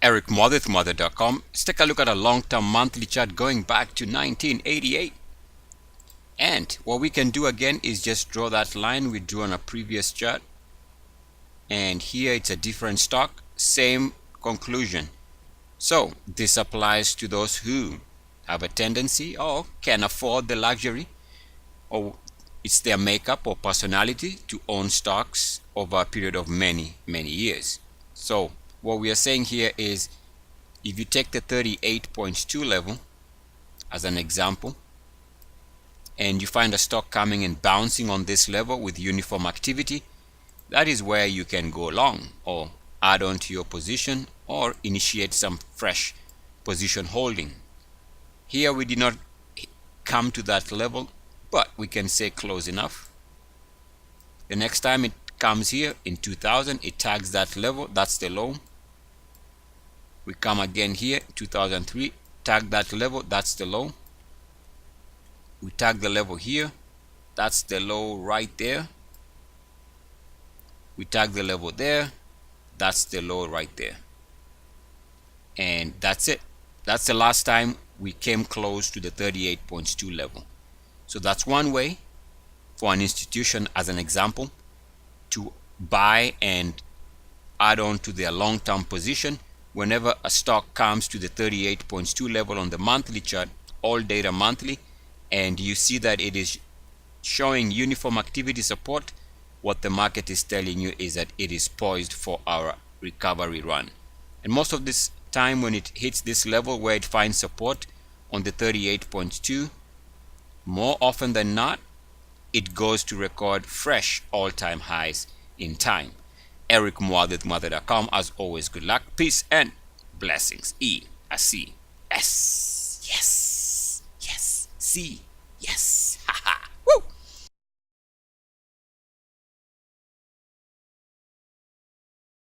Eric Muathe, Muathe.com. Let's take a look at a long-term monthly chart going back to 1988. And what we can do again is just draw that line we drew on a previous chart. And here it's a different stock, same conclusion. So this applies to those who have a tendency or can afford the luxury, or it's their makeup or personality to own stocks over a period of many years. So what we are saying here is, if you take the 38.2 level as an example, and you find a stock coming and bouncing on this level with uniform activity, that is where you can go long or add on to your position or initiate some fresh position holding. Here we did not come to that level, but we can say close enough. The next time it comes here in 2000, it tags that level, that's the low. We come again here, 2003, tag that level, that's the low. We tag the level here, that's the low right there. We tag the level there, that's the low right there. And that's it. That's the last time we came close to the 38.2 level. So that's one way for an institution, as an example, to buy and add on to their long-term position whenever a stock comes to the 38.2 level on the monthly chart, all data monthly, and you see that it is showing uniform activity support. What the market is telling you is that it is poised for our recovery run. And most of this time, when it hits this level where it finds support on the 38.2, more often than not, it goes to record fresh all-time highs in time. Eric Muathe, Muathe.com. As always, good luck, peace, and blessings. E-S-C-S. Yes. Yes. C. Yes.